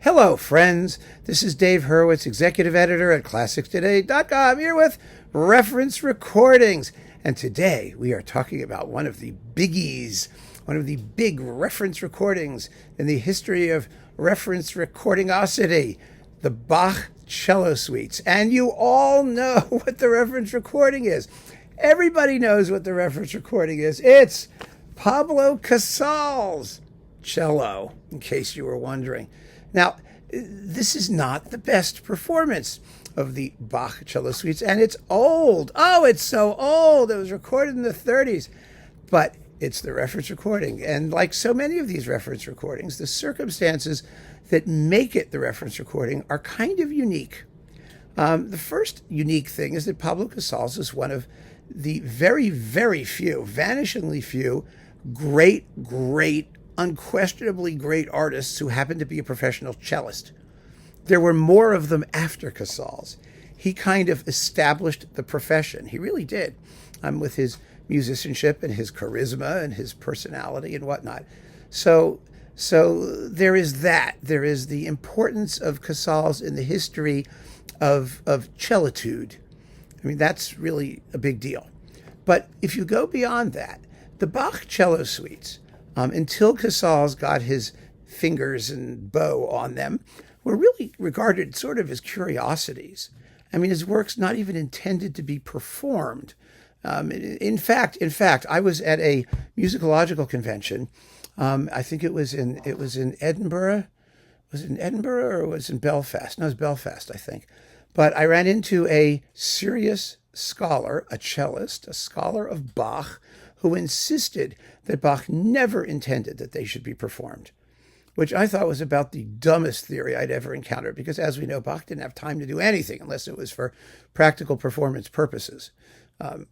Hello, friends. This is Dave Hurwitz, executive editor at ClassicsToday.com, here with reference recordings. And today we are talking about one of the biggies, one of the big reference recordings in the history of reference recordingosity, the Bach cello suites. And you all know what the reference recording is. Everybody knows what the reference recording is. It's Pablo Casals cello, in case you were wondering. Now, this is not the best performance of the Bach cello suites, and it's old. Oh, it's so old. It was recorded in the 30s, but it's the reference recording. And like so many of these reference recordings, the circumstances that make it the reference recording are kind of unique. The first unique thing is that Pablo Casals is one of the very, very few, vanishingly few, great, unquestionably great artists who happened to be a professional cellist. There were more of them after Casals. He kind of established the profession. He really did, with his musicianship and his charisma and his personality and whatnot. So there is that. There is the importance of Casals in the history of cellitude. I mean, that's really a big deal. But if you go beyond that, the Bach cello suites, until Casals got his fingers and bow on them, were really regarded sort of as curiosities. I mean, his work's not even intended to be performed. In fact, I was at a musicological convention. I think it was in Edinburgh. Was it in Edinburgh or was it in Belfast? No, it was Belfast, I think. But I ran into a serious scholar, a cellist, a scholar of Bach, who insisted that Bach never intended that they should be performed, which I thought was about the dumbest theory I'd ever encountered, because as we know, Bach didn't have time to do anything unless it was for practical performance purposes,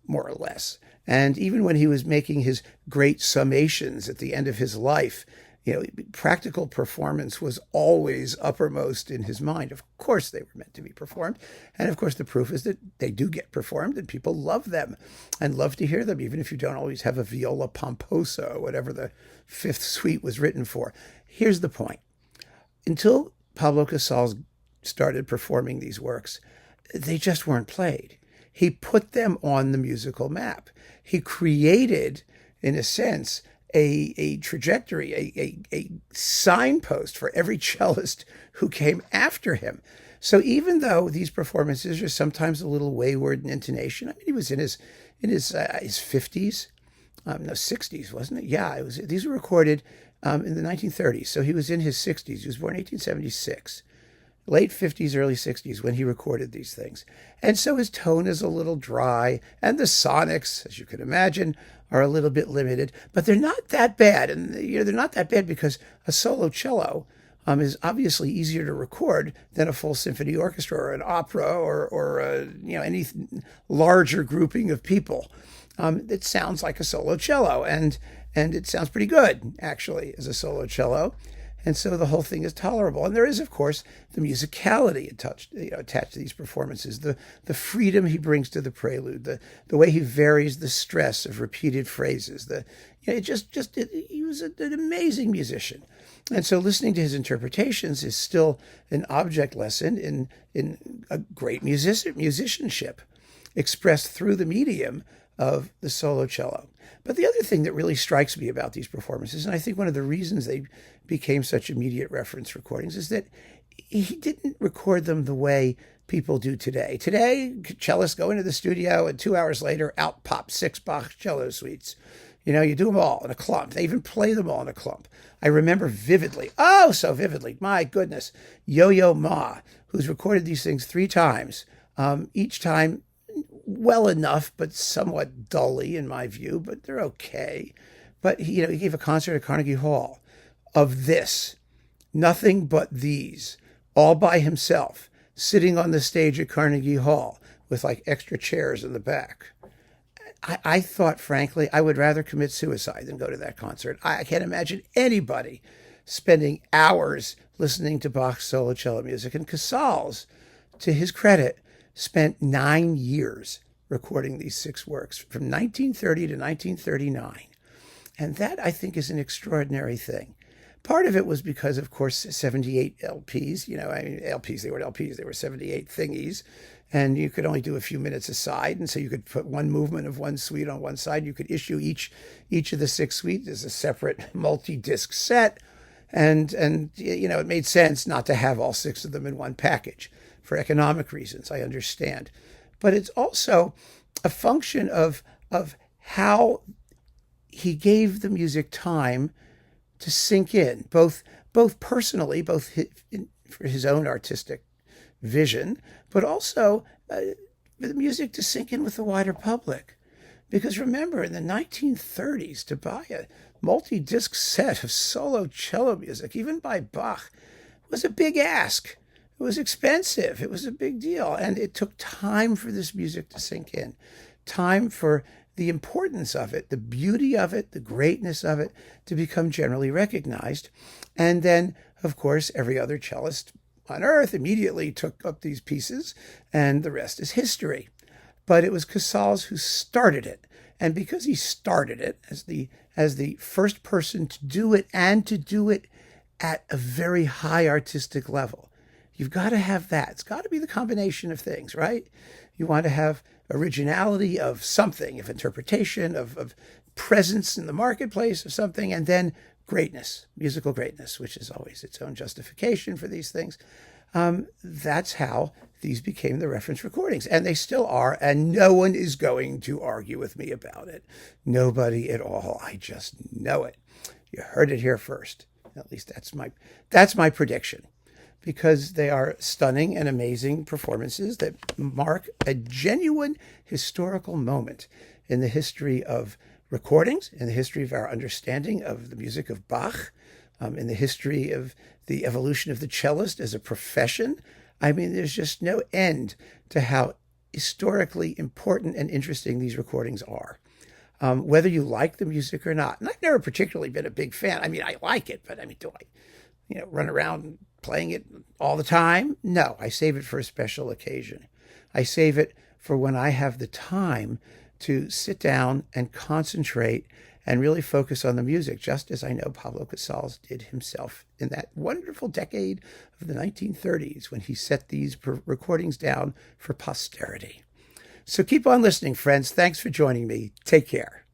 more or less. And even when he was making his great summations at the end of his life, practical performance was always uppermost in his mind. Of course they were meant to be performed. And of course the proof is that they do get performed and people love them and love to hear them, even if you don't always have a viola pomposa or whatever the fifth suite was written for. Here's the point. Until Pablo Casals started performing these works, they just weren't played. He put them on the musical map. He created, in a sense, a trajectory, a signpost for every cellist who came after him. So even though these performances are sometimes a little wayward in intonation, I mean, he was in his 50s, no, 60s, wasn't it? Yeah, it was. These were recorded in the 1930s, so he was in his 60s. He was born in 1876. Late 50s, early 60s when he recorded these things. And so his tone is a little dry, and the sonics, as you can imagine, are a little bit limited, but they're not that bad. And they're not that bad because a solo cello is obviously easier to record than a full symphony orchestra or an opera or any larger grouping of people. It sounds like a solo cello, and it sounds pretty good, actually, as a solo cello. And so the whole thing is tolerable. And there is, of course, the musicality attached to these performances, the freedom he brings to the prelude, the way he varies the stress of repeated phrases. He was an amazing musician. And so listening to his interpretations is still an object lesson in a great musicianship expressed through the medium of the solo cello. But the other thing that really strikes me about these performances, and I think one of the reasons they became such immediate reference recordings, is that he didn't record them the way people do today. Today, cellists go into the studio and 2 hours later, out pop 6 Bach cello suites. You do them all in a clump. They even play them all in a clump. I remember vividly, oh, so vividly, my goodness, Yo-Yo Ma, who's recorded these things 3 times, each time well enough, but somewhat dully in my view, but they're okay. But he gave a concert at Carnegie Hall of this, nothing but these, all by himself, sitting on the stage at Carnegie Hall with like extra chairs in the back. I thought, frankly, I would rather commit suicide than go to that concert. I can't imagine anybody spending hours listening to Bach's solo cello music. And Casals, to his credit, spent 9 years recording these 6 works from 1930 to 1939. And that, I think, is an extraordinary thing. Part of it was because, of course, 78 LPs, LPs, they weren't LPs, they were 78 thingies. And you could only do a few minutes aside. And so you could put one movement of one suite on one side. You could issue each of the 6 suites as a separate multi-disc set. And it made sense not to have all 6 of them in one package for economic reasons, I understand. But it's also a function of how he gave the music time to sink in, both personally, for his own artistic vision, but also for the music to sink in with the wider public. Because remember, in the 1930s, to buy a multi-disc set of solo cello music, even by Bach, was a big ask. It was expensive. It was a big deal. And it took time for this music to sink in, time for the importance of it, the beauty of it, the greatness of it to become generally recognized. And then, of course, every other cellist on earth immediately took up these pieces, and the rest is history. But it was Casals who started it. And because he started it as the first person to do it, and to do it at a very high artistic level, you've got to have that. It's got to be the combination of things, right? You want to have originality of something, of interpretation, of presence in the marketplace of something, and then greatness, musical greatness, which is always its own justification for these things. That's how these became the reference recordings. And they still are, and no one is going to argue with me about it. Nobody at all. I just know it. You heard it here first. At least that's my prediction. Because they are stunning and amazing performances that mark a genuine historical moment in the history of recordings, in the history of our understanding of the music of Bach, in the history of the evolution of the cellist as a profession. I mean, there's just no end to how historically important and interesting these recordings are, whether you like the music or not. And I've never particularly been a big fan. I mean, I like it, but I mean, do I, run around playing it all the time? No, I save it for a special occasion. I save it for when I have the time to sit down and concentrate and really focus on the music, just as I know Pablo Casals did himself in that wonderful decade of the 1930s when he set these recordings down for posterity. So keep on listening, friends. Thanks for joining me. Take care.